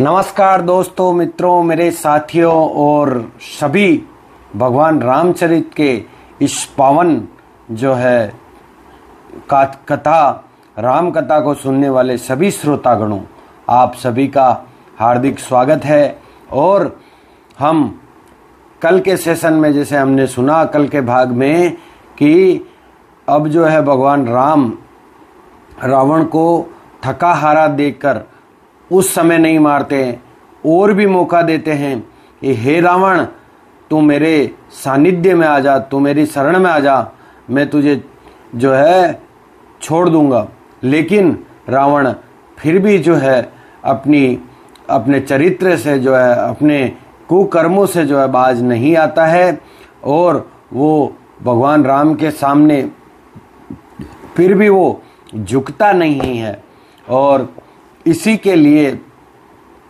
नमस्कार दोस्तों, मित्रों, मेरे साथियों और सभी भगवान रामचरित के इस पावन जो है कथा राम कथा को सुनने वाले सभी श्रोतागणों, आप सभी का हार्दिक स्वागत है। और हम कल के सेशन में जैसे हमने सुना, कल के भाग में, कि अब जो है भगवान राम रावण को थका हारा देखकर उस समय नहीं मारते, और भी मौका देते हैं कि हे रावण, तू मेरे सानिध्य में आ जा, तू मेरी शरण में आ जा, मैं तुझे जो है छोड़ दूंगा। लेकिन रावण फिर भी जो है अपने चरित्र से जो है, अपने कुकर्मों से जो है बाज नहीं आता है, और वो भगवान राम के सामने फिर भी वो झुकता नहीं है। और इसी के लिए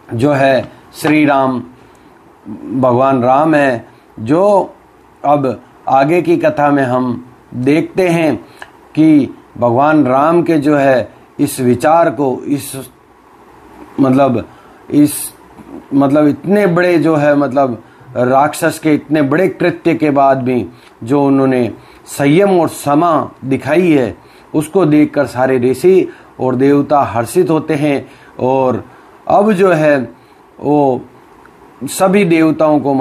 जो है श्री राम भगवान राम है, जो अब आगे की कथा में हम देखते हैं कि भगवान राम के जो है इस विचार को, इस इतने बड़े जो है राक्षस के इतने बड़े कृत्य के बाद भी जो उन्होंने संयम और क्षमा दिखाई है, उसको देखकर सारे ऋषि और देवता हर्षित होते हैं। और अब जो है वो सभी देवताओं को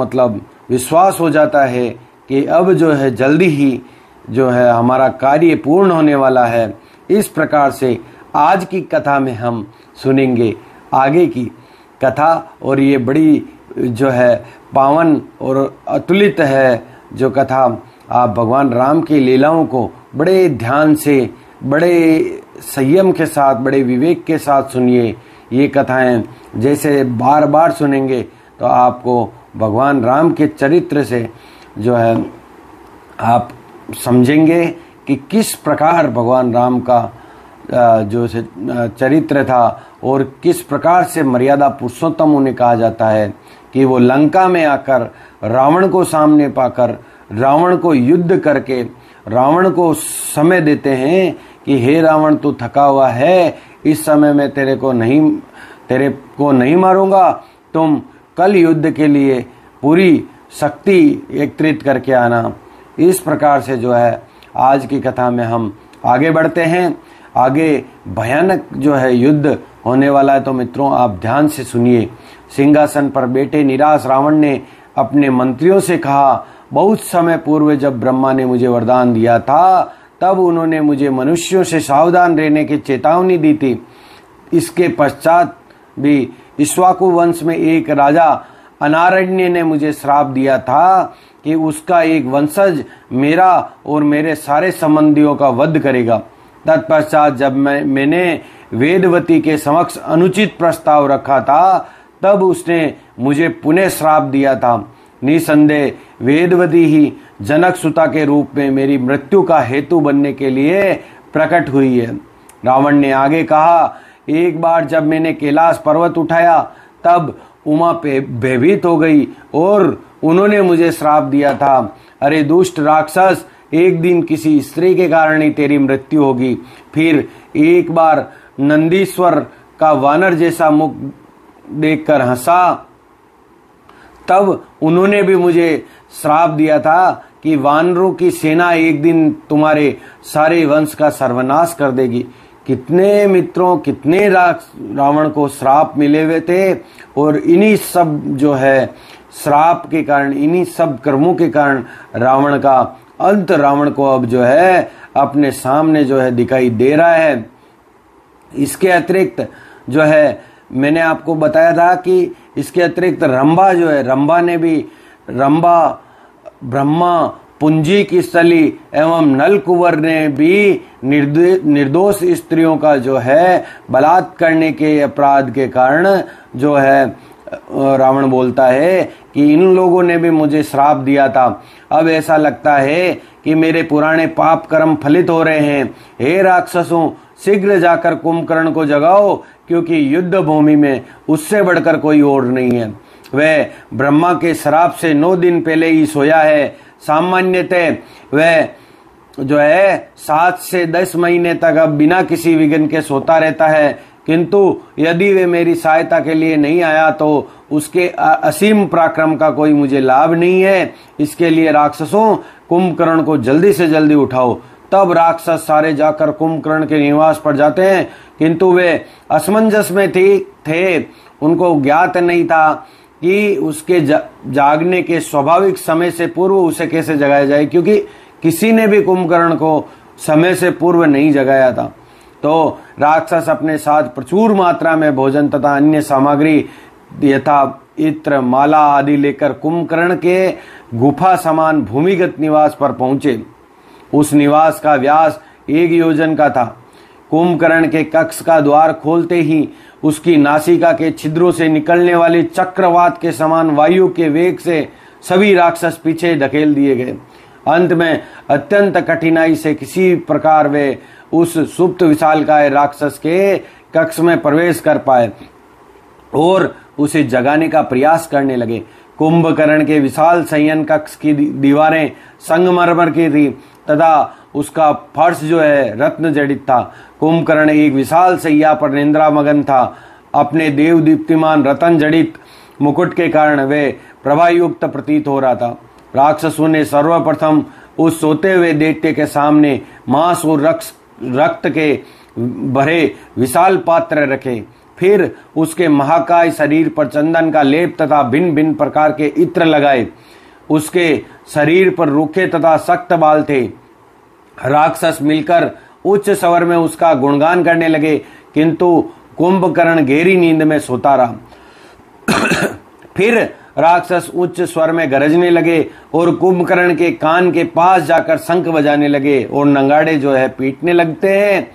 विश्वास हो जाता है कि अब जो है जल्दी ही जो है हमारा कार्य पूर्ण होने वाला है। इस प्रकार से आज की कथा में हम सुनेंगे आगे की कथा, और ये बड़ी जो है पावन और अतुलित है जो कथा। आप भगवान राम की लीलाओं को बड़े ध्यान से, बड़े संयम के साथ, बड़े विवेक के साथ सुनिए। ये कथाएं जैसे बार बार सुनेंगे तो आपको भगवान राम के चरित्र से जो है आप समझेंगे कि किस प्रकार भगवान राम का जो चरित्र था, और किस प्रकार से मर्यादा पुरुषोत्तम उन्हें कहा जाता है कि वो लंका में आकर रावण को सामने पाकर, रावण को युद्ध करके रावण को समय देते हैं कि हे रावण, तू थका हुआ है, इस समय में तेरे को नहीं मारूंगा, तुम कल युद्ध के लिए पूरी शक्ति एकत्रित करके आना। इस प्रकार से जो है आज की कथा में हम आगे बढ़ते हैं। आगे भयानक जो है युद्ध होने वाला है, तो मित्रों आप ध्यान से सुनिए। सिंहासन पर बैठे निराश रावण ने अपने मंत्रियों से कहा, बहुत समय पूर्व जब ब्रह्मा ने मुझे वरदान दिया था, तब उन्होंने मुझे मनुष्यों से सावधान रहने की चेतावनी दी थी। इसके पश्चात भी इक्ष्वाकु वंश में एक राजा अनारण्य ने मुझे श्राप दिया था कि उसका एक वंशज मेरा और मेरे सारे संबंधियों का वध करेगा। तत्पश्चात जब मैंने वेदवती के समक्ष अनुचित प्रस्ताव रखा था, तब उसने मुझे पुनः श्राप दिया था। निसंदेह वेदवती ही जनक सुता के रूप में मेरी मृत्यु का हेतु बनने के लिए प्रकट हुई है। रावण ने आगे कहा, एक बार जब मैंने कैलाश पर्वत उठाया, तब उमा भयभीत हो गई और उन्होंने मुझे श्राप दिया था, अरे दुष्ट राक्षस, एक दिन किसी स्त्री के कारण ही तेरी मृत्यु होगी। फिर एक बार नंदीश्वर का वानर जैसा मुख देखकर हंसा, तब उन्होंने भी मुझे श्राप दिया था कि वानरों की सेना एक दिन तुम्हारे सारे वंश का सर्वनाश कर देगी। कितने मित्रों, कितने रावण को श्राप मिले हुए थे, और इन्हीं सब जो है श्राप के कारण, इन्हीं सब कर्मों के कारण रावण का अंत रावण को अब जो है अपने सामने जो है दिखाई दे रहा है। इसके अतिरिक्त जो है मैंने आपको बताया था कि इसके अतिरिक्त रंभा जो है, रंभा ब्रह्मा पुंजी की स्थली एवं नल कुंवर ने भी निर्दोष स्त्रियों का जो है बलात्कार करने के अपराध के कारण जो है रावण बोलता है कि इन लोगों ने भी मुझे श्राप दिया था। अब ऐसा लगता है कि मेरे पुराने पाप कर्म फलित हो रहे हैं। हे राक्षसों, शीघ्र जाकर कुंभकर्ण को जगाओ, क्योंकि युद्ध भूमि में उससे बढ़कर कोई और नहीं है। वह ब्रह्मा के श्राप से 9 दिन पहले ही सोया है। सामान्यतः वह जो है 7 से 10 महीने तक अब बिना किसी विघ्न के सोता रहता है। किंतु यदि वे मेरी सहायता के लिए नहीं आया तो उसके असीम पराक्रम का कोई मुझे लाभ नहीं है। इसके लिए राक्षसों, कुंभकर्ण को जल्दी से जल्दी उठाओ। तब राक्षस सारे जाकर कुंभकर्ण के निवास पर जाते हैं, किंतु वे असमंजस में थे। उनको ज्ञात नहीं था कि उसके जागने के स्वाभाविक समय से पूर्व उसे कैसे जगाया जाए, क्योंकि किसी ने भी कुंभकर्ण को समय से पूर्व नहीं जगाया था। तो राक्षस अपने साथ प्रचुर मात्रा में भोजन तथा अन्य सामग्री यथा इत्र, माला आदि लेकर कुंभकर्ण के गुफा समान भूमिगत निवास पर पहुंचे। उस निवास का व्यास 1 योजन का था। कुंभकर्ण के कक्ष का द्वार खोलते ही उसकी नासिका के छिद्रों से निकलने वाली चक्रवात के समान वायु के वेग से सभी राक्षस पीछे धकेल दिए गए। अंत में अत्यंत कठिनाई से किसी प्रकार वे उस सुप्त विशालकाय राक्षस के कक्ष में प्रवेश कर पाए और उसे जगाने का प्रयास करने लगे। कुंभकर्ण के विशाल शयन कक्ष की दीवारें संगमरमर की थी तथा उसका फर्श जो है रत्न जड़ित था। कुंभकर्ण एक विशाल शैया पर निंद्रा मगन था। अपने देव दीप्तिमान रतन जड़ित मुकुट के कारण वे प्रभायुक्त प्रतीत हो रहा था। राक्षसों ने सर्वप्रथम उस सोते हुए दैत्य के सामने मांस और रक्त के भरे विशाल पात्र रखे। फिर उसके महाकाय शरीर पर चंदन का लेप तथा भिन्न भिन्न प्रकार के इत्र लगाए। उसके शरीर पर रूखे तथा सख्त बाल थे। राक्षस मिलकर उच्च स्वर में उसका गुणगान करने लगे, किंतु कुंभकर्ण गहरी नींद में सोता रहा। फिर राक्षस उच्च स्वर में गरजने लगे और कुंभकर्ण के कान के पास जाकर शंख बजाने लगे और नगाड़े जो है पीटने लगते हैं।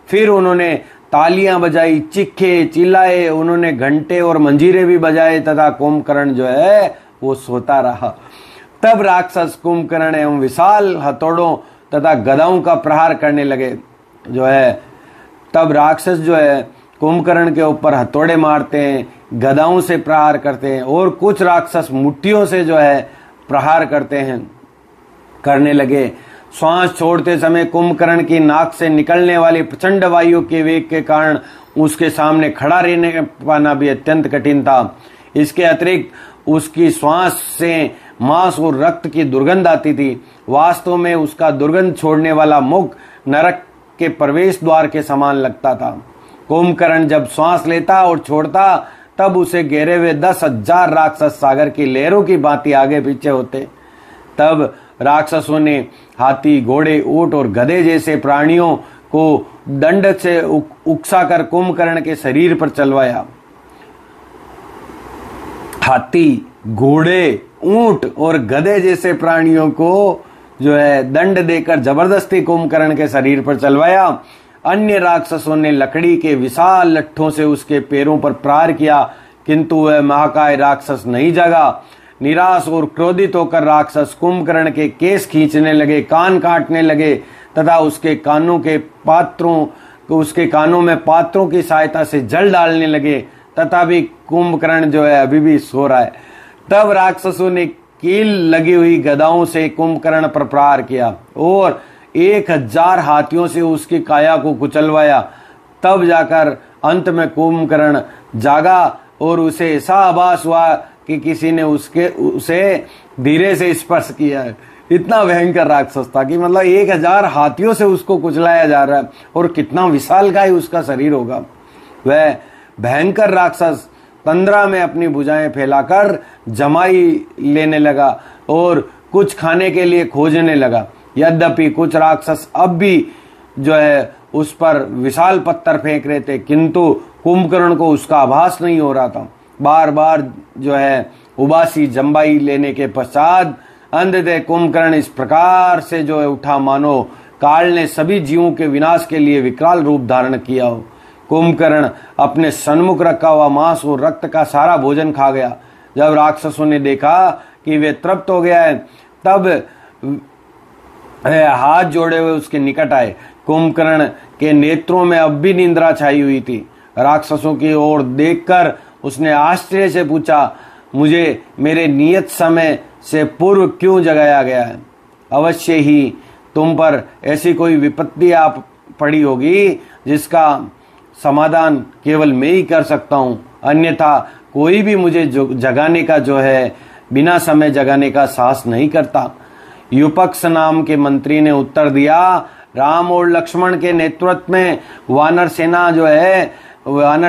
फिर उन्होंने तालियां बजाई, चिक्के चिल्लाए, उन्होंने घंटे और मंजीरे भी बजाए तथा कुंभकर्ण जो है वो सोता रहा। तब राक्षस कुंभकर्ण एवं विशाल हथौड़ों तथा गदाओं का प्रहार करने लगे। तब राक्षस जो है कुंभकर्ण के ऊपर हथौड़े मारते हैं, गदाओं से प्रहार करते हैं और कुछ राक्षस मुट्ठियों से जो है प्रहार करने लगे। श्वास छोड़ते समय कुंभकर्ण की नाक से निकलने वाली प्रचंड वायु के वेग के कारण उसके सामने खड़ा रहने पाना भी अत्यंत कठिन था। इसके अतिरिक्त उसकी श्वास से मांस और रक्त की दुर्गंध आती थी। वास्तव में उसका दुर्गंध छोड़ने वाला मुख नरक के प्रवेश द्वार के समान लगता था। कुंभकर्ण जब श्वास लेता और छोड़ता तब उसे घेरे हुए 10,000 राक्षस सागर की लहरों की भांति आगे पीछे होते। तब राक्षसों ने हाथी, घोड़े, ऊंट और गधे जैसे प्राणियों को दंड से उकसाकर कुंभकर्ण के शरीर पर चलवाया। हाथी, घोड़े, ऊंट और गधे जैसे प्राणियों को जो है दंड देकर जबरदस्ती कुंभकर्ण के शरीर पर चलवाया। अन्य राक्षसों ने लकड़ी के विशाल लट्ठों से उसके पैरों पर प्रहार किया, किंतु वह महाकाय राक्षस नहीं जगा। निराश और क्रोधित होकर राक्षस कुंभकर्ण के केस खींचने लगे, कान काटने लगे तथा उसके कानों में पात्रों की सहायता से जल डालने लगे, तथा भी कुंभकर्ण जो है अभी भी सो रहा है। तब राक्षसों ने कील लगी हुई गदाओं से कुंभकर्ण पर प्रहार किया और 1,000 हाथियों से उसकी काया को कुचलवाया। तब जाकर अंत में कुंभकर्ण जागा और उसे ऐसा आभास हुआ कि किसी ने उसे धीरे से स्पर्श किया है। इतना भयंकर राक्षस था कि मतलब 1,000 हाथियों से उसको कुचलाया जा रहा है और कितना विशालकाय उसका शरीर होगा। वह भयंकर राक्षस तंद्रा में अपनी भुजाएं फैलाकर जमाई लेने लगा और कुछ खाने के लिए खोजने लगा। यद्यपि कुछ राक्षस अब भी जो है उस पर विशाल पत्थर फेंक रहे थे, किंतु कुंभकर्ण को उसका आभास नहीं हो रहा था। बार बार जो है उबासी जम्बाई लेने के पश्चात अंततः कुंभकर्ण इस प्रकार से जो है उठा मानो काल ने सभी जीवों के विनाश के लिए विकराल रूप धारण किया हो। कुंभकर्ण अपने सन्मुख रखा हुआ मांस और रक्त का सारा भोजन खा गया। जब राक्षसों ने देखा कि वे तृप्त हो गया है, तब हाथ जोड़े हुए उसके निकट आए। कुंभकर्ण के नेत्रों में अब भी निंद्रा छाई हुई थी। राक्षसों की ओर देखकर उसने आश्चर्य से पूछा, मुझे मेरे नियत समय से पूर्व क्यों जगाया गया है? अवश्य ही तुम पर ऐसी कोई विपत्ति आ पड़ी होगी जिसका समाधान केवल मैं ही कर सकता हूँ, अन्यथा कोई भी मुझे जगाने का जो है बिना समय जगाने का साहस नहीं करता। युपक्ष नाम के मंत्री ने उत्तर दिया, राम और लक्ष्मण के नेतृत्व में वानर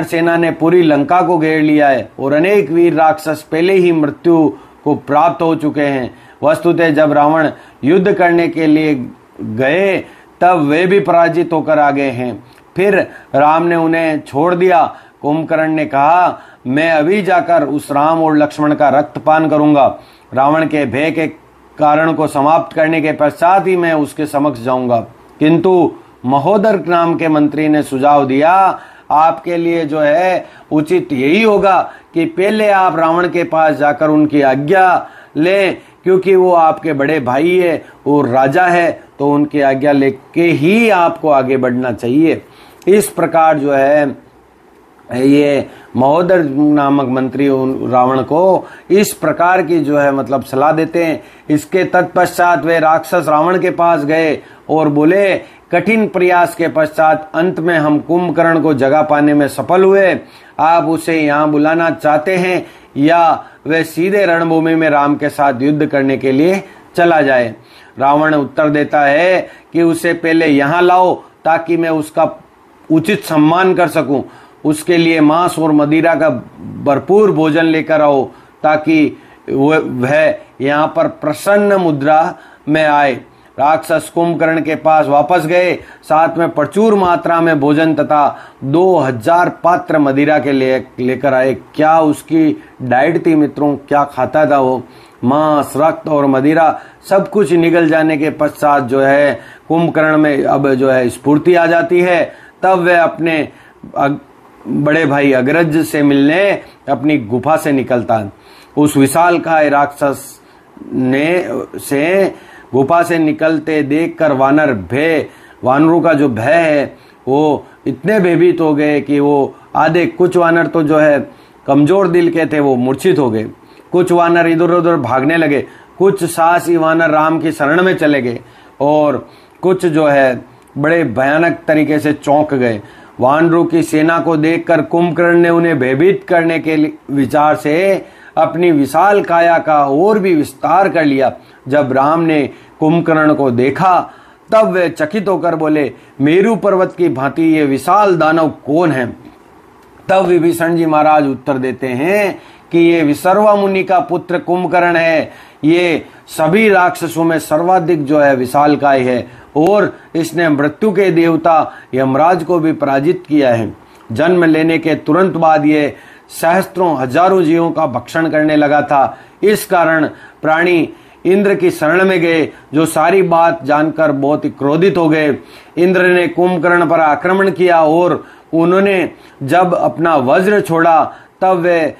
सेना ने पूरी लंका को घेर लिया है और अनेक वीर राक्षस पहले ही मृत्यु को प्राप्त हो चुके हैं। वस्तुतः जब रावण युद्ध करने के लिए गए तब वे भी पराजित होकर आ गए हैं। फिर राम ने उन्हें छोड़ दिया। कुंभकर्ण ने कहा, मैं अभी जाकर उस राम और लक्ष्मण का रक्तपान करूंगा। रावण के भय के कारण को समाप्त करने के पश्चात ही मैं उसके समक्ष जाऊंगा। किंतु महोदर नाम के मंत्री ने सुझाव दिया, आपके लिए जो है उचित यही होगा कि पहले आप रावण के पास जाकर उनकी आज्ञा लें, क्योंकि वो आपके बड़े भाई है और राजा है, तो उनकी आज्ञा लेके ही आपको आगे बढ़ना चाहिए। इस प्रकार जो है ये महोदर नामक मंत्री रावण को इस प्रकार की जो है मतलब सलाह देते हैं। इसके तत्पश्चात वे राक्षस रावण के पास गए और बोले, कठिन प्रयास के पश्चात अंत में हम कुंभकर्ण को जगा पाने में सफल हुए। आप उसे यहाँ बुलाना चाहते हैं या वे सीधे रणभूमि में राम के साथ युद्ध करने के लिए चला जाए? रावण उत्तर देता है कि उसे पहले यहाँ लाओ ताकि मैं उसका उचित सम्मान कर सकूं। उसके लिए मांस और मदिरा का भरपूर भोजन लेकर आओ ताकि वह यहाँ पर प्रसन्न मुद्रा में आए। राक्षस कुंभकर्ण के पास वापस गए, साथ में प्रचुर मात्रा में भोजन तथा 2000 पात्र मदिरा के लेकर आए। क्या उसकी डाइट थी मित्रों, क्या खाता था वो? मांस, रक्त और मदिरा सब कुछ निगल जाने के पश्चात जो है कुंभकर्ण में अब जो है स्फूर्ति आ जाती है। तब वह अपने बड़े भाई अग्रज से मिलने अपनी गुफा से निकलता है। उस विशालकाय राक्षस से गुफा से निकलते देखकर वानरों का जो भय है वो इतने भयभीत हो गए कि वो आधे कुछ वानर तो जो है कमजोर दिल के थे, वो मूर्छित हो गए। कुछ वानर इधर उधर भागने लगे, कुछ साहसी वानर राम की शरण में चले गए और कुछ जो है बड़े भयानक तरीके से चौंक गए। वानरों की सेना को देखकर कुंभकर्ण ने उन्हें भयभीत करने के विचार से अपनी विशाल काया का और भी विस्तार कर लिया। जब राम ने कुंभकर्ण को देखा तब वे चकित होकर बोले, मेरू पर्वत की भांति ये विशाल दानव कौन है? तब विभीषण जी महाराज उत्तर देते हैं कि ये विसर्वा मुनि का पुत्र कुंभकर्ण है। ये सभी राक्षसों में सर्वाधिक जो है विशालकाय है और इसने मृत्यु के देवता यमराज को भी पराजित किया है। जन्म लेने के तुरंत बाद ये सहस्त्रों हजारों जीवों का भक्षण करने लगा था। इस कारण प्राणी इंद्र की शरण में गए, जो सारी बात जानकर बहुत ही क्रोधित हो गए। इंद्र ने कुंभकर्ण पर आक्रमण किया और उन्होंने जब अपना वज्र छोड़ा तब वे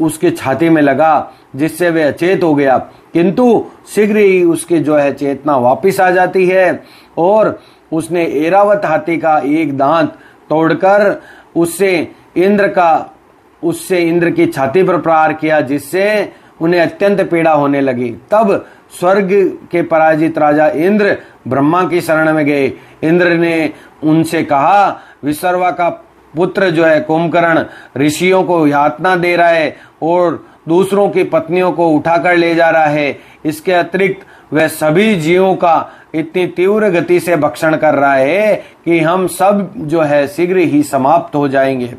उसके छाती में लगा, जिससे वे अचेत हो गया। किंतु शीघ्र ही उसकी जो है चेतना वापस आ जाती है और उसने ऐरावत हाथी का एक दांत तोड़कर उससे इंद्र की छाती पर प्रहार किया, जिससे उन्हें अत्यंत पीड़ा होने लगी। तब स्वर्ग के पराजित राजा इंद्र ब्रह्मा की शरण में गए। इंद्र ने उनसे कहा, विसर्वा का पुत्र जो है कुंभकर्ण ऋषियों को यातना दे रहा है और दूसरों की पत्नियों को उठाकर ले जा रहा है। इसके अतिरिक्त वह सभी जीवों का इतनी तीव्र गति से भक्षण कर रहा है कि हम सब जो है शीघ्र ही समाप्त हो जाएंगे।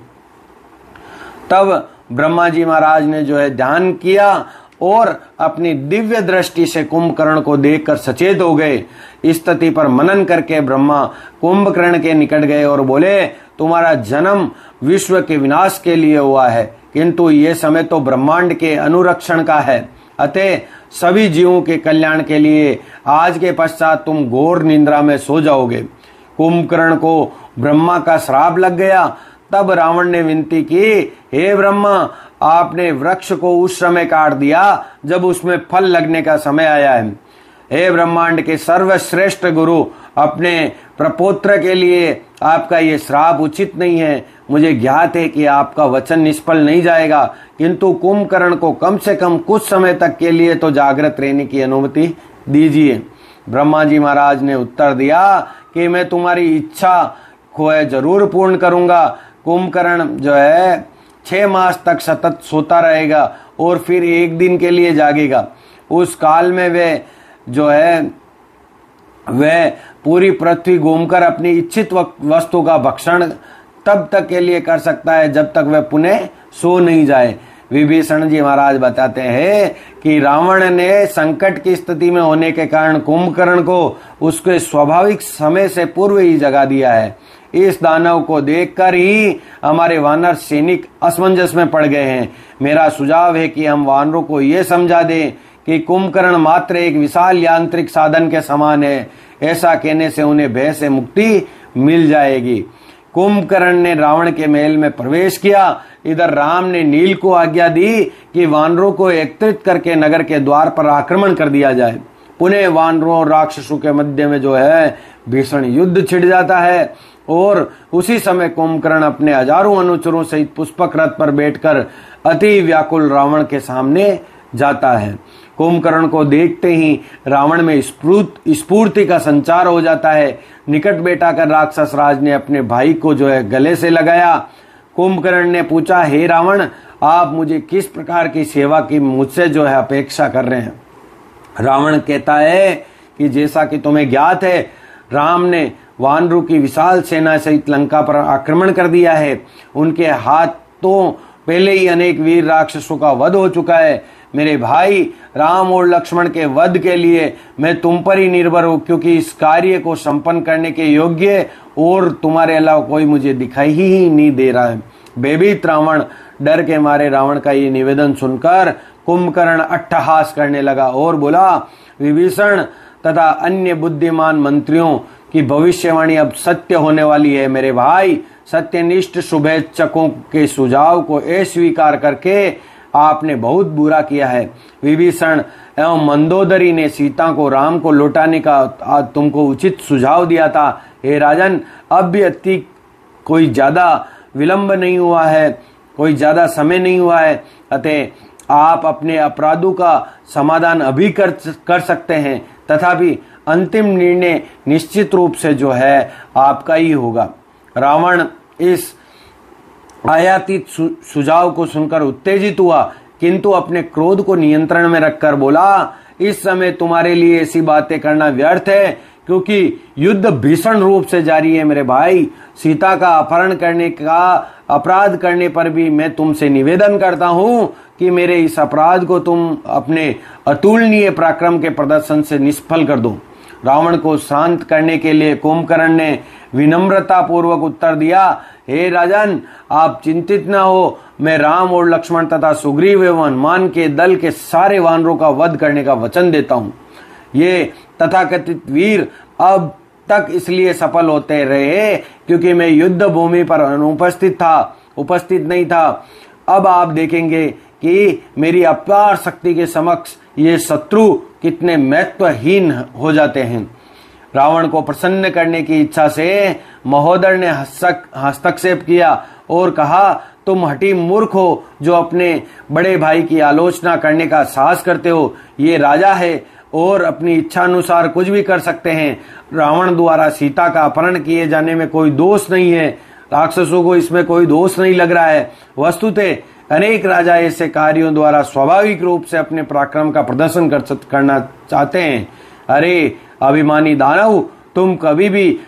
तब ब्रह्मा जी महाराज ने जो है ध्यान किया और अपनी दिव्य दृष्टि से कुंभकर्ण को देखकर सचेत हो गए। इस स्थिति पर मनन करके ब्रह्मा कुंभकर्ण के निकट गए और बोले, तुम्हारा जन्म विश्व के विनाश के लिए हुआ है, किंतु ये समय तो ब्रह्मांड के अनुरक्षण का है। अतः सभी जीवों के कल्याण के लिए आज के पश्चात तुम घोर निद्रा में सो जाओगे। कुंभकर्ण को ब्रह्मा का श्राप लग गया। तब रावण ने विनती की, हे ब्रह्मा, आपने वृक्ष को उस समय काट दिया जब उसमें फल लगने का समय आया है। हे ब्रह्मांड के सर्वश्रेष्ठ गुरु, अपने प्रपोत्र के लिए आपका ये श्राप उचित नहीं है। मुझे ज्ञात है कि आपका वचन निष्फल नहीं जाएगा, किंतु कुंभकर्ण को कम से कम कुछ समय तक के लिए तो जागृत रहने की अनुमति दीजिए। ब्रह्मा जी महाराज ने उत्तर दिया कि मैं तुम्हारी इच्छा को है जरूर पूर्ण करूंगा। कुंभकर्ण जो है 6 मास तक सतत सोता रहेगा और फिर एक दिन के लिए जागेगा। उस काल में वह पूरी पृथ्वी घूमकर अपनी इच्छित वस्तु का भक्षण तब तक के लिए कर सकता है जब तक वह पुनः सो नहीं जाए। विभीषण जी महाराज बताते हैं कि रावण ने संकट की स्थिति में होने के कारण कुंभकर्ण को उसके स्वाभाविक समय से पूर्व ही जगा दिया है। इस दानव को देखकर ही हमारे वानर सैनिक असमंजस में पड़ गए हैं। मेरा सुझाव है कि हम वानरों को यह समझा दें कि कुंभकर्ण मात्र एक विशाल यांत्रिक साधन के समान है। ऐसा कहने से उन्हें भय से मुक्ति मिल जाएगी। कुंभकर्ण ने रावण के महल में प्रवेश किया। इधर राम ने नील को आज्ञा दी कि वानरों को एकत्रित करके नगर के द्वार पर आक्रमण कर दिया जाए। पुनः वानरों और राक्षसों के मध्य में भीषण युद्ध छिड़ जाता है और उसी समय कुंभकर्ण अपने हजारों अनुचरों सहित पुष्पक रथ पर बैठकर अति व्याकुल रावण के सामने जाता है। कुंभकर्ण को देखते ही रावण में स्फूर्ति का संचार हो जाता है। निकट बैठा कर राक्षस राज ने अपने भाई को गले से लगाया। कुंभकर्ण ने पूछा, हे रावण, आप मुझे किस प्रकार की सेवा की मुझसे अपेक्षा कर रहे हैं? रावण कहता है कि जैसा कि तुम्हें ज्ञात है, राम ने वानरों की विशाल सेना सहित लंका पर आक्रमण कर दिया है। उनके हाथों पहले ही अनेक वीर राक्षसों का वध हो चुका है। मेरे भाई राम और लक्ष्मण के वध के लिए मैं तुम पर ही निर्भर हूं, क्योंकि इस कार्य को संपन्न करने के योग्य और तुम्हारे अलावा कोई मुझे दिखाई ही नहीं दे रहा है। भयभीत रावण डर के मारे रावण का ये निवेदन सुनकर कुंभकर्ण अट्टहास करने लगा और बोला, विभीषण तथा अन्य बुद्धिमान मंत्रियों की भविष्यवाणी अब सत्य होने वाली है। मेरे भाई, सत्यनिष्ठ शुभेच्छकों के सुझाव को अस्वीकार करके आपने बहुत बुरा किया है। विभीषण एवं मंदोदरी ने सीता को राम को लौटाने का तुमको उचित सुझाव दिया था। हे राजन, अब भी अति कोई ज्यादा विलंब नहीं हुआ है, कोई ज्यादा समय नहीं हुआ है, अतः आप अपने अपराधों का समाधान अभी कर सकते हैं। तथापि अंतिम निर्णय निश्चित रूप से आपका ही होगा। रावण इस आयातित सुझाव को सुनकर उत्तेजित हुआ, किंतु अपने क्रोध को नियंत्रण में रखकर बोला, इस समय तुम्हारे लिए ऐसी बातें करना व्यर्थ है, क्योंकि युद्ध भीषण रूप से जारी है। मेरे भाई, सीता का अपहरण करने का अपराध करने पर भी मैं तुमसे निवेदन करता हूं कि मेरे इस अपराध को तुम अपने अतुलनीय पराक्रम के प्रदर्शन से निष्फल कर दो। रावण को शांत करने के लिए कुंभकर्ण ने विनम्रता पूर्वक उत्तर दिया, हे राजन, आप चिंतित न हो, मैं राम और लक्ष्मण तथा सुग्रीव एवं हनुमान के दल के सारे वानरों का वध करने का वचन देता हूँ। ये तथाकथित वीर अब तक इसलिए सफल होते रहे क्योंकि मैं युद्ध भूमि पर उपस्थित नहीं था। अब आप देखेंगे कि मेरी अपार शक्ति के समक्ष ये शत्रु कितने महत्वहीन हो जाते हैं। रावण को प्रसन्न करने की इच्छा से महोदर ने हस्तक्षेप किया और कहा, तुम हठी मूर्ख हो जो अपने बड़े भाई की आलोचना करने का साहस करते हो। ये राजा है और अपनी इच्छा अनुसार कुछ भी कर सकते हैं। रावण द्वारा सीता का अपहरण किए जाने में कोई दोष नहीं है। राक्षसों को इसमें कोई दोष नहीं लग रहा है। वस्तुतः अनेक राजा ऐसे कार्यों द्वारा स्वाभाविक रूप से अपने पराक्रम का प्रदर्शन करना चाहते हैं। अरे अभिमानी दानव, तुम कभी भी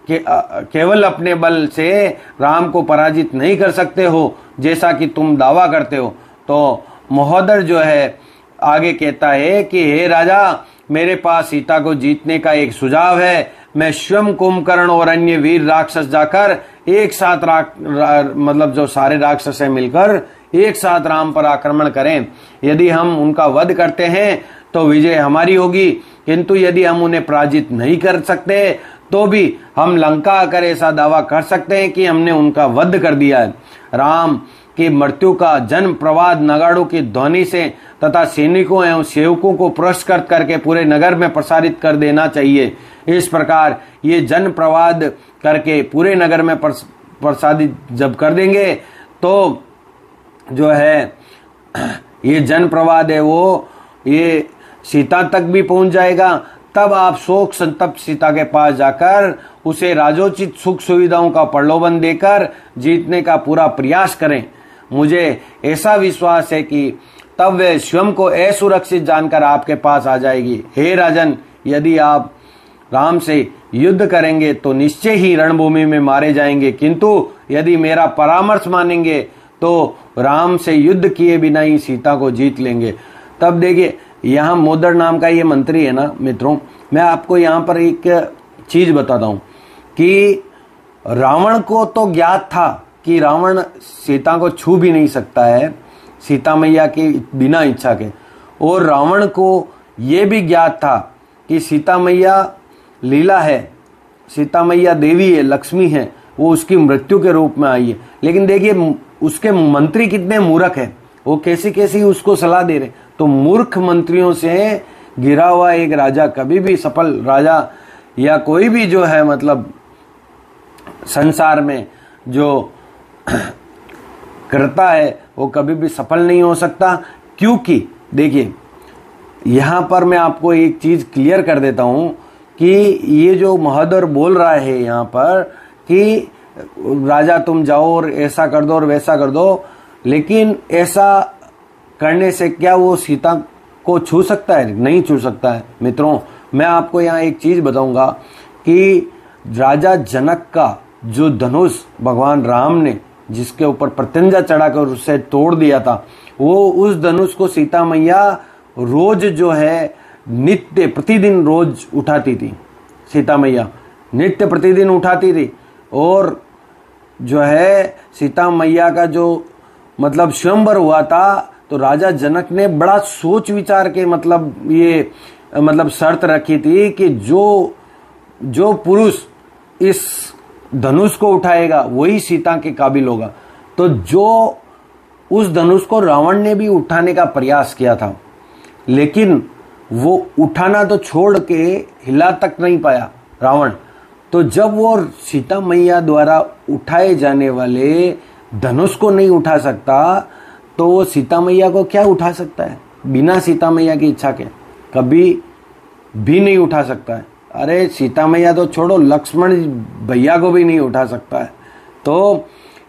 केवल अपने बल से राम को पराजित नहीं कर सकते हो, जैसा कि तुम दावा करते हो। तो महोदर आगे कहता है कि हे राजा, मेरे पास सीता को जीतने का एक सुझाव है। मैं स्वयं कुंभकर्ण और अन्य वीर राक्षस जाकर एक साथ सारे राक्षस मिलकर एक साथ राम पर आक्रमण करें। यदि हम उनका वध करते हैं तो विजय हमारी होगी, किंतु यदि हम उन्हें पराजित नहीं कर सकते तो भी हम लंका आकर ऐसा दावा कर सकते हैं कि हमने उनका वध कर दिया है। राम की मृत्यु का जन प्रवाद नगाड़ों की ध्वनि से तथा सैनिकों एवं सेवकों को पुरस्कृत करके पूरे नगर में प्रसारित कर देना चाहिए। इस प्रकार ये जन प्रवाद करके पूरे नगर में प्रसारित जब कर देंगे तो ये जन प्रवाद है वो ये सीता तक भी पहुंच जाएगा तब आप शोक संतप्त सीता के पास जाकर उसे राजोचित सुख सुविधाओं का प्रलोभन देकर जीतने का पूरा प्रयास करें। मुझे ऐसा विश्वास है कि तब वह स्वयं को असुरक्षित जानकर आपके पास आ जाएगी। हे राजन, यदि आप राम से युद्ध करेंगे तो निश्चय ही रणभूमि में मारे जाएंगे, किंतु यदि मेरा परामर्श मानेंगे तो राम से युद्ध किए बिना ही सीता को जीत लेंगे। तब देखिए, यहाँ मोदर नाम का ये मंत्री है ना मित्रों, मैं आपको यहाँ पर एक चीज बताता हूँ कि रावण को तो ज्ञात था कि रावण सीता को छू भी नहीं सकता है सीता मैया के बिना इच्छा के, और रावण को ये भी ज्ञात था कि सीता मैया लीला है, सीता मैया देवी है, लक्ष्मी है, वो उसकी मृत्यु के रूप में आई है। लेकिन देखिए उसके मंत्री कितने मूर्ख है, वो कैसी कैसी उसको सलाह दे रहे। तो मूर्ख मंत्रियों से गिरा हुआ एक राजा कभी भी सफल, राजा या कोई भी जो है मतलब संसार में जो करता है वो कभी भी सफल नहीं हो सकता। क्योंकि देखिए यहां पर मैं आपको एक चीज क्लियर कर देता हूं कि ये जो महोदर बोल रहा है यहां पर कि राजा तुम जाओ और ऐसा कर दो और वैसा कर दो, लेकिन ऐसा करने से क्या वो सीता को छू सकता है? नहीं छू सकता है। मित्रों, मैं आपको यहाँ एक चीज बताऊंगा कि राजा जनक का जो धनुष भगवान राम ने जिसके ऊपर प्रत्यंजा चढ़ाकर उसे तोड़ दिया था, वो उस धनुष को सीता मैया रोज जो है नित्य प्रतिदिन रोज उठाती थी। सीता मैया नित्य प्रतिदिन उठाती थी, और जो है सीता मैया का जो मतलब स्वयंवर हुआ था तो राजा जनक ने बड़ा सोच विचार के मतलब ये मतलब शर्त रखी थी कि जो पुरुष इस धनुष को उठाएगा वही सीता के काबिल होगा। तो जो उस धनुष को रावण ने भी उठाने का प्रयास किया था, लेकिन वो उठाना तो छोड़ के हिला तक नहीं पाया रावण। तो जब वो सीता मैया द्वारा उठाए जाने वाले धनुष को नहीं उठा सकता, तो वो सीता मैया को क्या उठा सकता है? बिना सीता मैया की इच्छा के कभी भी नहीं उठा सकता है। अरे सीता मैया तो छोड़ो, लक्ष्मण भैया को भी नहीं उठा सकता है। तो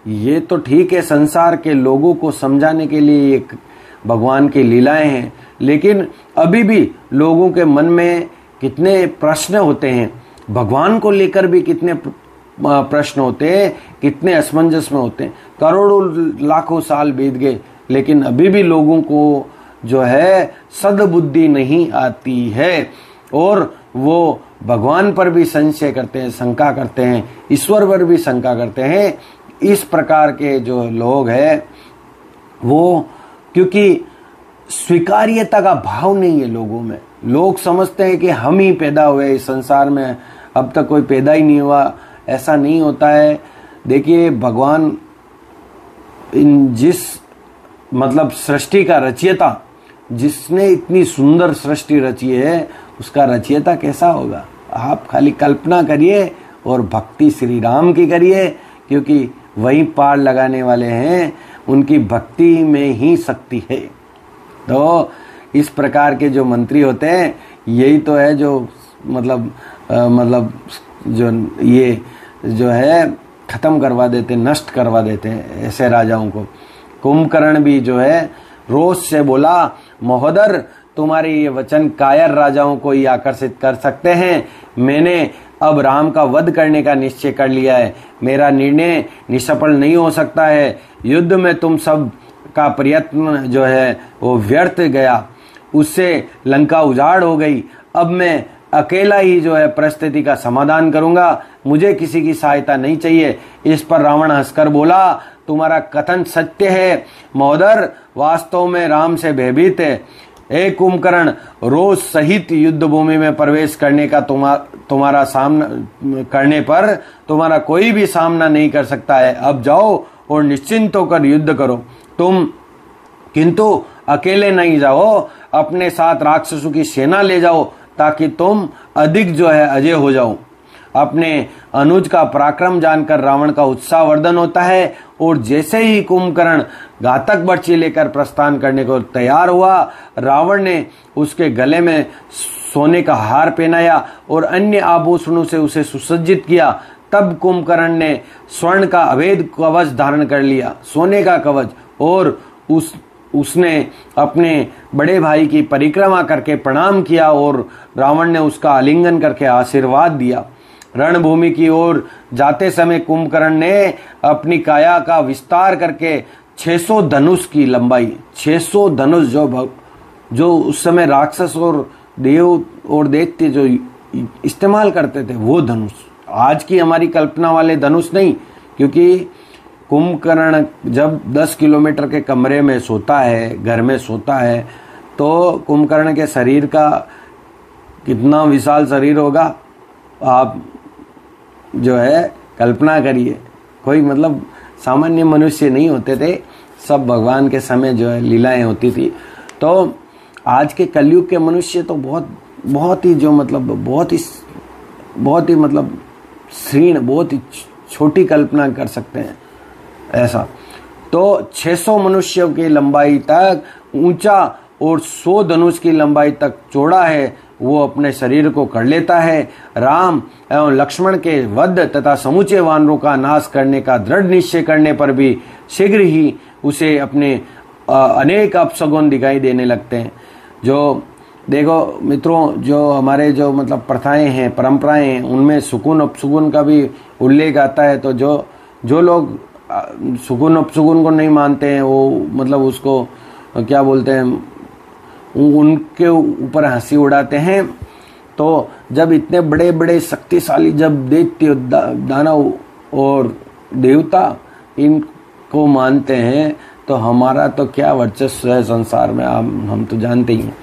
ये तो ठीक है, संसार के लोगों को समझाने के लिए एक भगवान की लीलाएं हैं, लेकिन अभी भी लोगों के मन में कितने प्रश्न होते हैं, भगवान को लेकर भी कितने प्रश्न होते हैं, कितने असमंजस में होते हैं। करोड़ों लाखों साल बीत गए, लेकिन अभी भी लोगों को जो है सद्बुद्धि नहीं आती है, और वो भगवान पर भी संशय करते हैं, शंका करते हैं, ईश्वर पर भी शंका करते हैं। इस प्रकार के जो लोग हैं वो, क्योंकि स्वीकार्यता का भाव नहीं है लोगों में। लोग समझते हैं कि हम ही पैदा हुए इस संसार में, अब तक कोई पैदा ही नहीं हुआ। ऐसा नहीं होता है। देखिए भगवान इन जिस मतलब सृष्टि का रचयिता, जिसने इतनी सुंदर सृष्टि रची है, उसका रचयिता कैसा होगा? आप खाली कल्पना करिए और भक्ति श्री राम की करिए, क्योंकि वही पार लगाने वाले हैं, उनकी भक्ति में ही शक्ति है। तो इस प्रकार के जो मंत्री होते हैं, यही तो है जो मतलब जो ये जो है खत्म करवा देते, नष्ट करवा देते हैं ऐसे राजाओं को। कुंभकर्ण भी जो है रोष से बोला, महोदर तुम्हारे ये वचन कायर राजाओं को ही आकर्षित कर सकते हैं। मैंने अब राम का वध करने का निश्चय कर लिया है, मेरा निर्णय निष्फल नहीं हो सकता है। युद्ध में तुम सब का प्रयत्न जो है वो व्यर्थ गया, उससे लंका उजाड़ हो गई। अब मैं अकेला ही जो है परिस्थिति का समाधान करूंगा, मुझे किसी की सहायता नहीं चाहिए। इस पर रावण हंसकर बोला, तुम्हारा कथन सत्य है महोदर, वास्तव में राम से भयभीत है। हे कुंभकर्ण, रोज सहित युद्ध भूमि में प्रवेश करने का तुम्हारा सामना करने पर तुम्हारा कोई भी सामना नहीं कर सकता है। अब जाओ और निश्चिंत होकर युद्ध करो। तुम किंतु अकेले नहीं जाओ, अपने साथ राक्षसों की सेना ले जाओ, ताकि तुम अधिक जो है अजय हो जाओ। अपने अनुज का पराक्रम जानकर रावण का उत्साह वर्धन होता है, और जैसे ही कुंभकर्ण घातक बर्छी लेकर प्रस्थान करने को तैयार हुआ, रावण ने उसके गले में सोने का हार पहनाया और अन्य आभूषणों से उसे सुसज्जित किया। तब कुंभकर्ण ने स्वर्ण का अभेद कवच धारण कर लिया, सोने का कवच, और उसने अपने बड़े भाई की परिक्रमा करके प्रणाम किया और रावण ने उसका आलिंगन करके आशीर्वाद दिया। रणभूमि की ओर जाते समय कुंभकर्ण ने अपनी काया का विस्तार करके 600 धनुष की लंबाई, 600 धनुष जो उस समय राक्षस और देव और दैत्य जो इस्तेमाल करते थे वो धनुष, आज की हमारी कल्पना वाले धनुष नहीं। क्योंकि कुंभकर्ण जब 10 किलोमीटर के कमरे में सोता है, घर में सोता है, तो कुंभकर्ण के शरीर का कितना विशाल शरीर होगा आप जो है कल्पना करिए। कोई मतलब सामान्य मनुष्य नहीं होते थे, सब भगवान के समय जो है लीलाएं होती थी। तो आज के कलयुग के मनुष्य तो बहुत ही जो मतलब बहुत ही मतलब श्रीण, बहुत ही छोटी कल्पना कर सकते हैं ऐसा। तो 600 मनुष्यों की लंबाई तक ऊंचा और 100 धनुष की लंबाई तक चौड़ा है, वो अपने शरीर को कर लेता है। राम एवं लक्ष्मण के वध तथा समूचे वानरों का नाश करने का दृढ़ निश्चय करने पर भी शीघ्र ही उसे अपने अनेक अपशगुन दिखाई देने लगते हैं। जो देखो मित्रों, जो हमारे जो मतलब प्रथाएं हैं, परंपराएं हैं, उनमें सुकून अपशगुन का भी उल्लेख आता है। तो जो लोग सुकून अपशगुन को नहीं मानते हैं, वो मतलब उसको क्या बोलते हैं, उनके ऊपर हंसी उड़ाते हैं। तो जब इतने बड़े बड़े शक्तिशाली, जब दैत्य, दानव और देवता इनको मानते हैं, तो हमारा तो क्या वर्चस्व है संसार में, हम तो जानते ही हैं।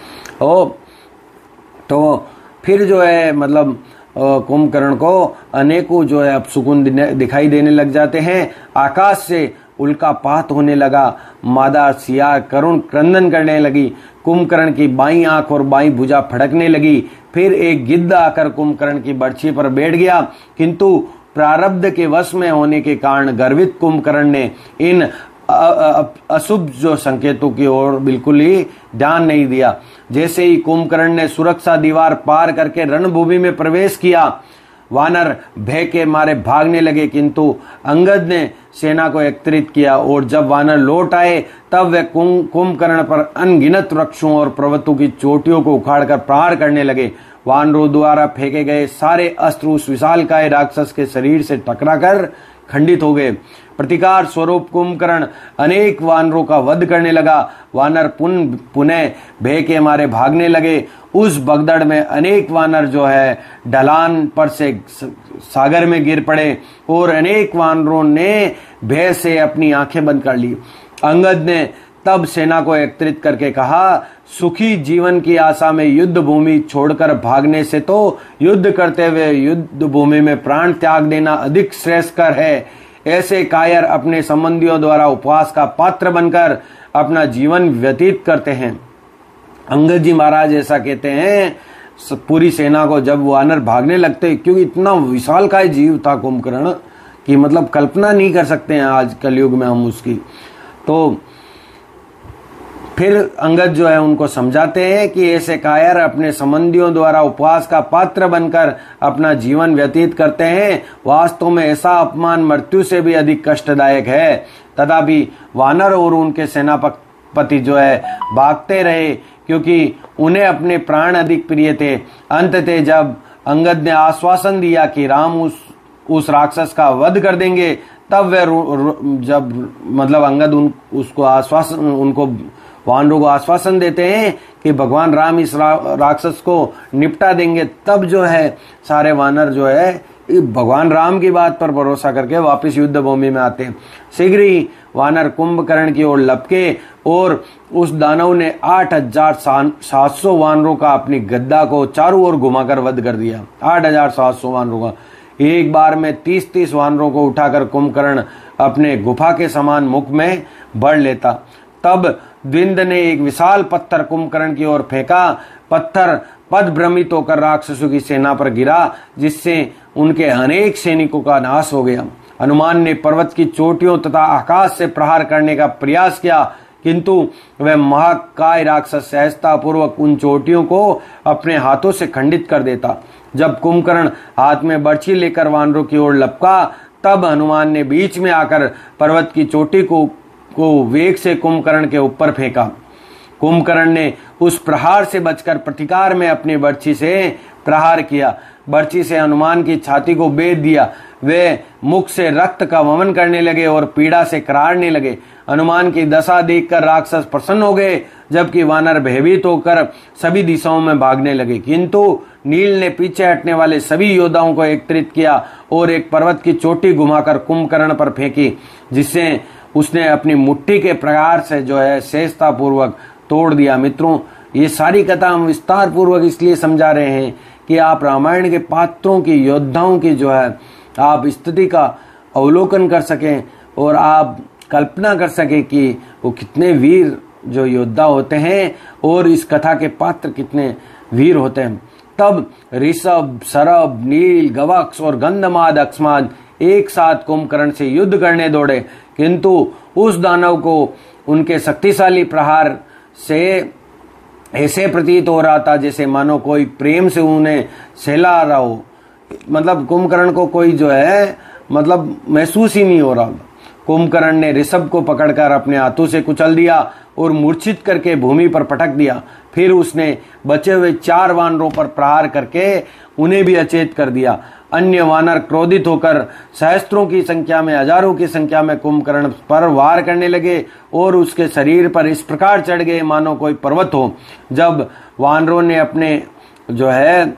तो फिर जो है मतलब कुंभकर्ण को अनेकों जो है अपशगुन दिखाई देने लग जाते हैं। आकाश से उल्कापात होने लगा, मादा सियार करुण क्रंदन करने लगी, कुंभकर्ण की बाईं आंख और बाईं भुजा फड़कने लगी। फिर एक गिद्ध आकर कुंभकर्ण की बर्छी पर बैठ गया, किंतु प्रारब्ध के वश में होने के कारण गर्वित कुंभकर्ण ने इन अशुभ जो संकेतों की ओर बिल्कुल ही ध्यान नहीं दिया। जैसे ही कुंभकर्ण ने सुरक्षा दीवार पार करके रणभूमि में प्रवेश किया, वानर भय के मारे भागने लगे, किंतु अंगद ने सेना को एकत्रित किया और जब वानर लौट आए तब वे कुंभकर्ण पर अनगिनत वृक्षों और पर्वतों की चोटियों को उखाड़कर प्रहार करने लगे। वानरों द्वारा फेंके गए सारे अस्त्र उस विशालकाय राक्षस के शरीर से टकराकर खंडित हो गए। प्रतिकार स्वरूप कुंभकर्ण अनेक वानरों का वध करने लगा। वानर पुनः भय के मारे भागने लगे। उस भगदड़ में अनेक वानर जो है ढलान पर से सागर में गिर पड़े और अनेक वानरों ने भय से अपनी आंखें बंद कर ली। अंगद ने तब सेना को एकत्रित करके कहा, सुखी जीवन की आशा में युद्ध भूमि छोड़कर भागने से तो युद्ध करते हुए युद्ध भूमि में प्राण त्याग देना अधिक श्रेयस्कर है। ऐसे कायर अपने संबंधियों द्वारा उपवास का पात्र बनकर अपना जीवन व्यतीत करते हैं। अंगद जी महाराज ऐसा कहते हैं, पूरी सेना को जब वानर भागने लगते, क्योंकि इतना विशालकाय जीव था कुंभकर्ण कि मतलब कल्पना नहीं कर सकते हैं आज कलयुग में हम उसकी। तो फिर अंगद जो है उनको समझाते हैं कि ऐसे कायर अपने संबंधियों द्वारा उपवास का पात्र बनकर अपना जीवन व्यतीत करते हैं। वास्तव में ऐसा अपमान मृत्यु से भी अधिक कष्टदायक है। तथापि वानर और उनके सेनापति जो है भागते रहे, क्योंकि उन्हें अपने प्राण अधिक प्रिय थे। अंततः जब अंगद ने आश्वासन दिया कि राम उस राक्षस का वध कर देंगे, तब वे जब मतलब अंगद उनको वानरों को आश्वासन देते हैं कि भगवान राम इस राक्षस को निपटा देंगे, तब जो है सारे वानर जो है भगवान राम की बात पर भरोसा करके वापस युद्ध भूमि में आते हैं। शीघ्र ही वानर कुंभकर्ण की ओर लपके और उस दानव ने 8700 वानरों का अपनी गद्दा को चारों ओर घुमाकर वध कर दिया। 8700 वानरों का एक बार में 30-30 वानरों को उठाकर कुंभकर्ण अपने गुफा के समान मुख में भर लेता। तब द्विंद ने एक विशाल पत्थर कुंभकर्ण की ओर फेंका। पत्थर पदभ्रमित होकर राक्षसों की सेना पर गिरा, जिससे उनके अनेक सैनिकों का नाश हो गया। हनुमान ने पर्वत की चोटियों तथा आकाश से प्रहार करने का प्रयास किया, किंतु वह महाकाय राक्षस सहजता पूर्वक उन चोटियों को अपने हाथों से खंडित कर देता। जब कुंभकर्ण हाथ में बर्छी लेकर वानरों की ओर लपका, तब हनुमान ने बीच में आकर पर्वत की चोटी को वेग से कुंभकर्ण के ऊपर फेंका। कुंभकर्ण ने उस प्रहार से बचकर प्रतिकार में अपनी बर्छी से प्रहार किया। बर्छी से हनुमान की छाती को बेध दिया। वे मुख से रक्त का वमन करने लगे और पीड़ा से करारने लगे। हनुमान की दशा देखकर राक्षस प्रसन्न हो गए, जबकि वानर भयभीत होकर सभी दिशाओं में भागने लगे। किंतु नील ने पीछे हटने वाले सभी योद्धाओं को एकत्रित किया और एक पर्वत की चोटी घुमाकर कुंभकर्ण पर फेंकी, जिससे उसने अपनी मुट्ठी के प्रहार से जो है सहजता पूर्वक तोड़ दिया। मित्रों, ये सारी कथा हम विस्तार पूर्वक इसलिए समझा रहे हैं कि आप रामायण के पात्रों की, योद्धाओं की जो है आप स्थिति का अवलोकन कर सकें और आप कल्पना कर सकें कि वो कितने वीर जो योद्धा होते हैं और इस कथा के पात्र कितने वीर होते हैं। तब ऋषभ, सरभ, नील, गवक्ष और गंधमाद अकस्मात एक साथ कुंभकर्ण से युद्ध करने दौड़े, किंतु उस दानव को उनके शक्तिशाली प्रहार से ऐसे प्रतीत हो रहा था जैसे मानो कोई प्रेम से उन्हें सहला रहा हो। मतलब कुंभकर्ण को कोई जो है मतलब महसूस ही नहीं हो रहा। कुंभकर्ण ने ऋषभ को पकड़कर अपने हाथों से कुचल दिया और मूर्छित करके भूमि पर पटक दिया। फिर उसने बचे हुए 4 वानरों पर प्रहार करके उन्हें भी अचेत कर दिया। अन्य वानर क्रोधित होकर सहस्त्रों की संख्या में, हजारों की संख्या में कुंभकर्ण पर वार करने लगे और उसके शरीर पर इस प्रकार चढ़ गए मानो कोई पर्वत हो। जब वानरों ने अपने जो है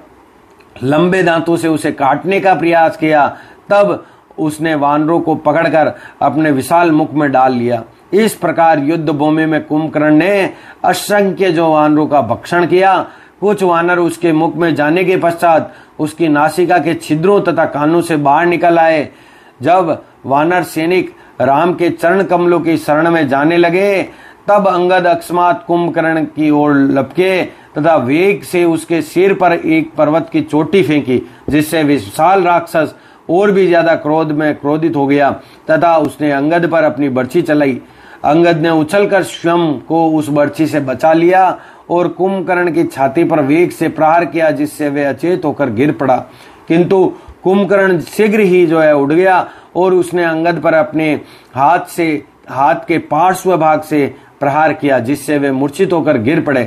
लंबे दांतों से उसे काटने का प्रयास किया, तब उसने वानरों को पकड़कर अपने विशाल मुख में डाल लिया। इस प्रकार युद्ध भूमि में कुंभकर्ण ने असंख्य जो वानरों का भक्षण किया। कुछ वानर उसके मुख में जाने के पश्चात उसकी नासिका के छिद्रों तथा कानों से बाहर निकल आए। जब वानर सैनिक राम के चरण कमलों की शरण में जाने लगे, तब अंगद अकस्मात कुंभकर्ण की ओर लपके तथा वेग से उसके सिर पर एक पर्वत की चोटी फेंकी, जिससे विशाल राक्षस और भी ज्यादा क्रोध में क्रोधित हो गया तथा उसने अंगद पर अपनी बर्छी चलाई। अंगद ने उछलकर स्वयं को उस बर्छी से बचा लिया और कुंभकर्ण की छाती पर वेग से प्रहार किया, जिससे वे अचेत होकर गिर पड़ा। किंतु कुंभकर्ण शीघ्र ही जो है उड़ गया और उसने अंगद पर अपने हाथ के पार्श्व भाग से प्रहार किया, जिससे वे मूर्छित होकर गिर पड़े।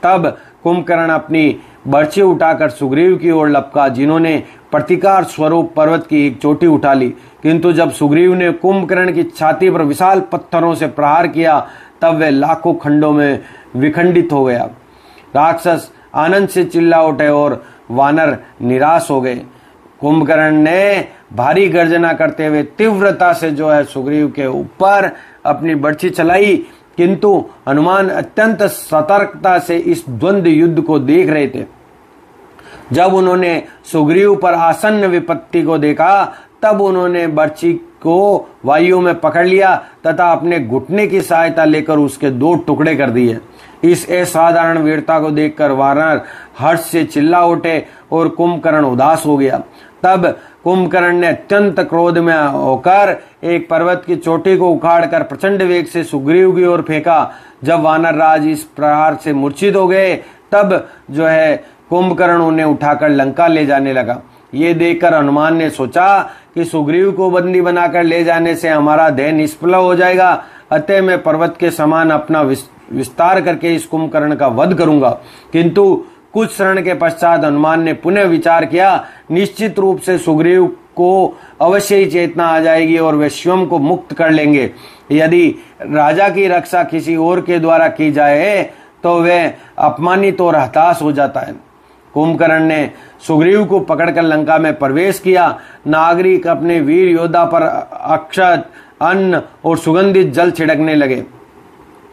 तब कुंभकर्ण अपनी बर्छी उठाकर सुग्रीव की ओर लपका, जिन्होंने प्रतिकार स्वरूप पर्वत की एक चोटी उठा ली। किंतु जब सुग्रीव ने कुंभकर्ण की छाती पर विशाल पत्थरों से प्रहार किया, तब वे लाखों खंडों में विखंडित हो गया। राक्षस आनंद से चिल्ला उठे और वानर निराश हो गए। कुंभकर्ण ने भारी गर्जना करते हुए तीव्रता से जो है सुग्रीव के ऊपर अपनी बर्छी चलाई, किंतु हनुमान अत्यंत सतर्कता से इस द्वंद्व युद्ध को देख रहे थे। जब उन्होंने सुग्रीव पर आसन्न विपत्ति को देखा, तब उन्होंने बर्छी को वायु में पकड़ लिया तथा अपने घुटने की सहायता लेकर उसके 2 टुकड़े कर दिए। इस असाधारण वीरता को देखकर वानर हर्ष से चिल्ला उठे और कुंभकर्ण उदास हो गया। तब कुंभकर्ण ने अत्यंत क्रोध में होकर एक पर्वत की चोटी को उखाड़कर प्रचंड वेग से सुग्रीव की ओर फेंका। जब वानर राज इस प्रहार से मूर्छित हो गए, तब जो है कुंभकर्ण उन्हें उठाकर लंका ले जाने लगा। ये देखकर हनुमान ने सोचा कि सुग्रीव को बंदी बनाकर ले जाने से हमारा ध्येय निष्फल हो जाएगा, अतः मैं पर्वत के समान अपना विस्तार करके इस कुंभकर्ण का वध करूंगा। किंतु कुछ क्षण के पश्चात हनुमान ने पुनः विचार किया। निश्चित रूप से सुग्रीव को अवश्य ही चेतना आ जाएगी और वे स्वयं को मुक्त कर लेंगे। यदि राजा की रक्षा किसी और के द्वारा की जाए तो वे अपमानित और हताश हो जाता है। कुंभकर्ण ने सुग्रीव को पकड़कर लंका में प्रवेश किया। नागरिक अपने वीर योद्धा पर अक्षत, अन्न और सुगंधित जल छिड़कने लगे।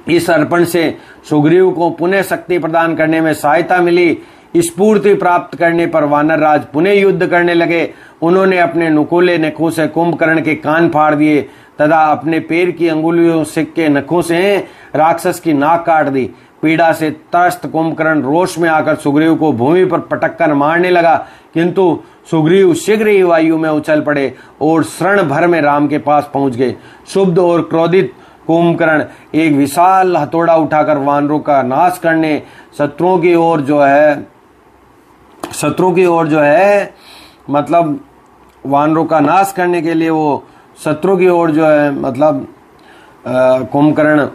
इस अर्पण से सुग्रीव को पुनः शक्ति प्रदान करने में सहायता मिली। स्फूर्ति प्राप्त करने पर वानरराज पुनः युद्ध करने लगे। उन्होंने अपने नुकीले नखों से कुंभकर्ण के कान फाड़ दिए तथा अपने पैर की अंगुलियों के नखों से राक्षस की नाक काट दी। पीड़ा से त्रस्त कुंभकर्ण रोष में आकर सुग्रीव को भूमि पर पटककर मारने लगा, किंतु सुग्रीव शीघ्र ही वायु में उछल पड़े और क्षण भर में राम के पास पहुंच गए। क्षुब्ध और क्रोधित कुंभकर्ण एक विशाल हथौड़ा उठाकर वानरों का नाश करने शत्रुओं की ओर जो है मतलब वानरों का नाश करने के लिए वो शत्रु की ओर जो है मतलब कुंभकर्ण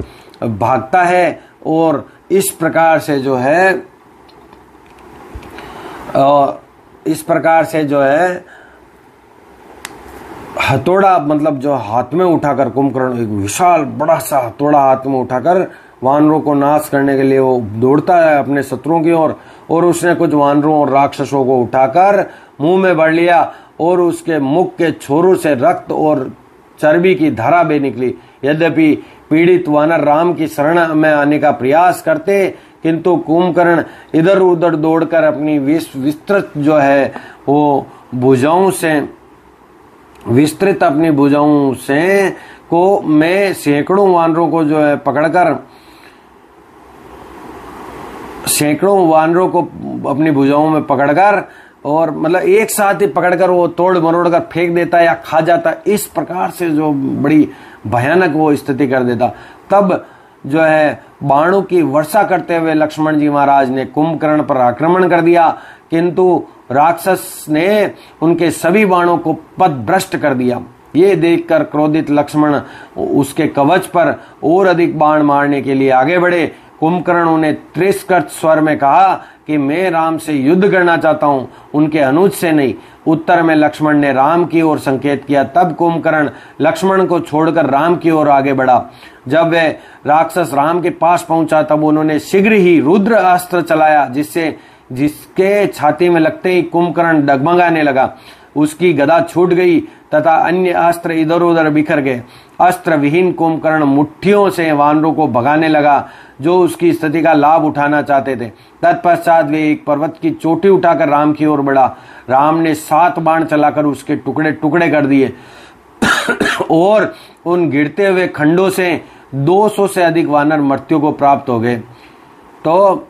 भागता है और इस प्रकार से जो है हथौड़ा मतलब जो हाथ में उठाकर कुंभकर्ण एक विशाल बड़ा सा हथौड़ा हाथ में उठाकर वानरों को नाश करने के लिए वो दौड़ता है अपने शत्रुओं की ओर और उसने कुछ वानरों और राक्षसों को उठाकर मुंह में भर लिया और उसके मुख के छोरों से रक्त और चर्बी की धारा बह निकली। यद्यपि पीड़ित वानर राम की शरण में आने का प्रयास करते किंतु कुंभकर्ण इधर उधर दौड़कर अपनी विस्तृत जो है वो विस्तृत अपनी भुजाओं से को में सैकड़ों वानरों को जो है सैकड़ों वानरों को अपनी भुजाओं में पकड़कर और मतलब एक साथ ही पकड़कर वो तोड़ मरोड़ कर फेंक देता या खा जाता। इस प्रकार से जो बड़ी भयानक वो स्थिति कर देता। तब जो है बाणों की वर्षा करते हुए लक्ष्मण जी महाराज ने कुंभकर्ण पर आक्रमण कर दिया किंतु राक्षस ने उनके सभी बाणों को पथभ्रष्ट कर दिया। ये देखकर क्रोधित लक्ष्मण उसके कवच पर और अधिक बाण मारने के लिए आगे बढ़े। कुंभकर्ण उन्हें तिरस्कृत स्वर में कहा कि मैं राम से युद्ध करना चाहता हूं, उनके अनुज से नहीं। उत्तर में लक्ष्मण ने राम की ओर संकेत किया। तब कुंभकर्ण लक्ष्मण को छोड़कर राम की ओर आगे बढ़ा। जब वह राक्षस राम के पास पहुंचा तब उन्होंने शीघ्र ही रुद्र अस्त्र चलाया जिसके छाती में लगते ही कुंभकर्ण डगमगाने लगा। उसकी गदा छूट गई तथा अन्य अस्त्र इधर उधर बिखर गए। अस्त्र विहीन कुंभकर्ण मुट्ठियों से वानरों को भगाने लगा जो उसकी स्थिति का लाभ उठाना चाहते थे। तत्पश्चात वे एक पर्वत की चोटी उठाकर राम की ओर बढ़ा। राम ने 7 बाण चलाकर उसके टुकड़े टुकड़े कर दिए और उन गिरते हुए खंडों से 200 से अधिक वानर मृत्यु को प्राप्त हो गए। तो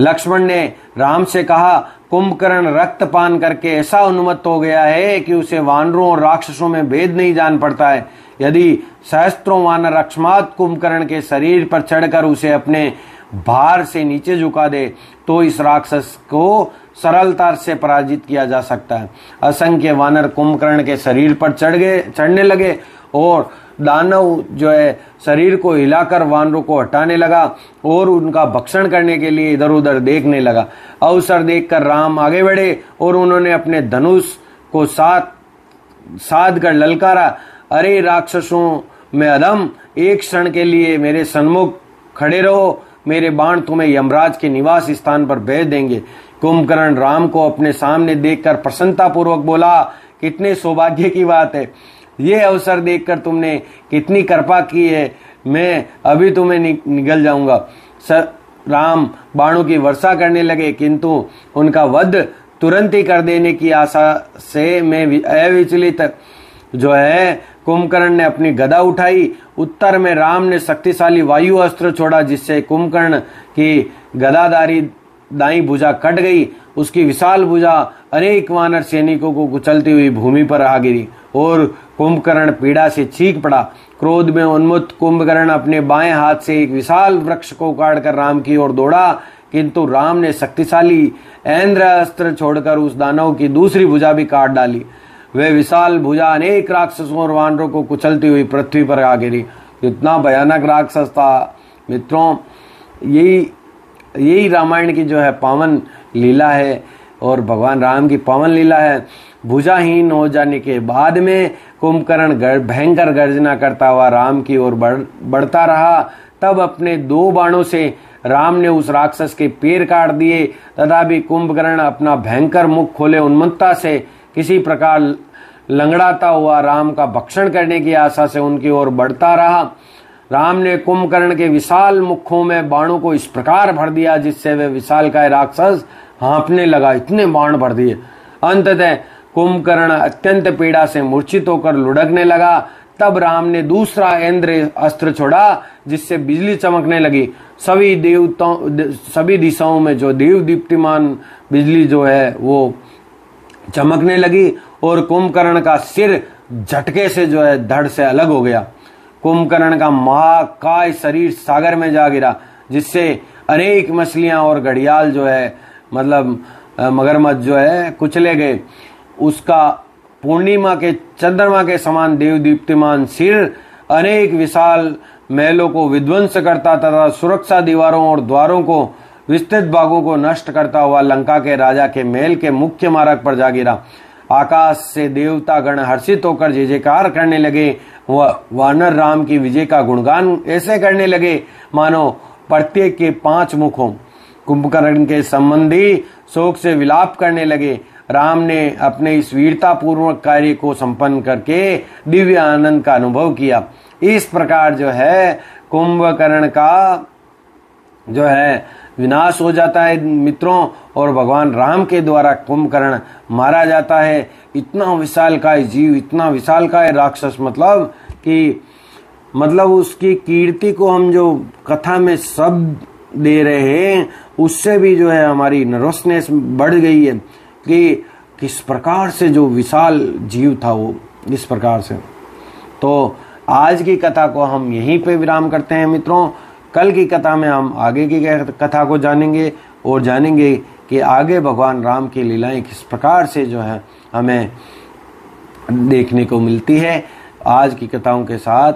लक्ष्मण ने राम से कहा, कुंभकर्ण रक्तपान करके ऐसा उन्मत्त हो गया है कि उसे वानरों और राक्षसों में भेद नहीं जान पड़ता है। यदि सहस्त्रों वानर अकस्मात कुंभकर्ण के शरीर पर चढ़कर उसे अपने भार से नीचे झुका दे तो इस राक्षस को सरलता से पराजित किया जा सकता है। असंख्य वानर कुंभकर्ण के शरीर पर चढ़ने लगे और दानव जो है शरीर को हिलाकर वानरों को हटाने लगा और उनका भक्षण करने के लिए इधर उधर देखने लगा। अवसर देखकर राम आगे बढ़े और उन्होंने अपने धनुष को साध कर ललकारा, अरे राक्षसों में अधम, एक क्षण के लिए मेरे सन्मुख खड़े रहो, मेरे बाण तुम्हें यमराज के निवास स्थान पर भेज देंगे। कुंभकर्ण राम को अपने सामने देखकर प्रसन्नता पूर्वक बोला, कितने सौभाग्य की बात है, ये अवसर देखकर तुमने कितनी कृपा की है, मैं अभी तुम्हें निगल जाऊंगा। राम बाणों की वर्षा करने लगे किंतु उनका वध तुरंत ही कर देने की आशा से मैं अविचलित जो है कुंभकर्ण ने अपनी गदा उठाई। उत्तर में राम ने शक्तिशाली वायु अस्त्र छोड़ा जिससे कुंभकर्ण की गदाधारी दाई भुजा कट गई। उसकी विशाल भुजा अनेक वानर सैनिकों को कुचलती हुई भूमि पर आ गिरी और कुंभकर्ण पीड़ा से चीख पड़ा। क्रोध में उन्मत्त कुंभकर्ण अपने बाएं हाथ से एक विशाल वृक्ष को काटकर राम की ओर दौड़ा किंतु राम ने शक्तिशाली ऐन्द्र अस्त्र छोड़कर उस दानव की दूसरी भुजा भी काट डाली। वह विशाल भुजा अनेक राक्षसों और वानरों को कुचलती हुई पृथ्वी पर आ गिरी। इतना भयानक राक्षस था मित्रों। यही रामायण की जो है पावन लीला है और भगवान राम की पावन लीला है। भुजाहीन हो जाने के बाद में कुंभकर्ण भयंकर गर्जना करता हुआ राम की ओर बढ़ता रहा। तब अपने 2 बाणों से राम ने उस राक्षस के पैर काट दिए। तथापि कुंभकर्ण अपना भयंकर मुख खोले उन्मत्तता से किसी प्रकार लंगड़ाता हुआ राम का भक्षण करने की आशा से उनकी ओर बढ़ता रहा। राम ने कुंभकर्ण के विशाल मुखों में बाणों को इस प्रकार भर दिया जिससे वे विशालकाय राक्षस हाँफने लगा। इतने बाण भर दिए। अंततः कुंभकर्ण अत्यंत पीड़ा से मूर्छित होकर लुढ़कने लगा। तब राम ने दूसरा इंद्र अस्त्र छोड़ा जिससे बिजली चमकने लगी। सभी दिशाओं में जो देव दीप्तिमान बिजली जो है वो चमकने लगी और कुंभकर्ण का सिर झटके से जो है धड़ से अलग हो गया। कुंभकर्ण का महाकाय शरीर सागर में जा गिरा, जिससे अनेक मछलियां और घड़ियाल जो है मतलब मगरमच्छ जो है कुचले गए। उसका पूर्णिमा के चंद्रमा के समान देवदीप्तिमान सिर अनेक विशाल महलों को विध्वंस करता तथा सुरक्षा दीवारों और द्वारों को विस्तृत भागों को नष्ट करता हुआ लंका के राजा के महल के मुख्य मार्ग पर जा गिरा। आकाश से देवता गण हर्षित होकर जय जयकार करने लगे। वह वानर राम की विजय का गुणगान ऐसे करने लगे मानो प्रत्येक के 5 मुख हों। कुंभकर्ण के संबंधी शोक से विलाप करने लगे। राम ने अपने इस वीरता पूर्वक कार्य को संपन्न करके दिव्य आनंद का अनुभव किया। इस प्रकार जो है कुंभकर्ण का जो है विनाश हो जाता है मित्रों, और भगवान राम के द्वारा कुंभकर्ण मारा जाता है। इतना विशालकाय जीव, इतना विशालकाय राक्षस, मतलब उसकी कीर्ति को हम जो कथा में शब्द दे रहे हैं उससे भी जो है हमारी नर्वसनेस बढ़ गई है कि किस प्रकार से जो विशाल जीव था वो इस प्रकार से। तो आज की कथा को हम यहीं पे विराम करते हैं मित्रों। कल की कथा में हम आगे की कथा को जानेंगे और जानेंगे कि आगे भगवान राम की लीलाएं किस प्रकार से जो है हमें देखने को मिलती है। आज की कथाओं के साथ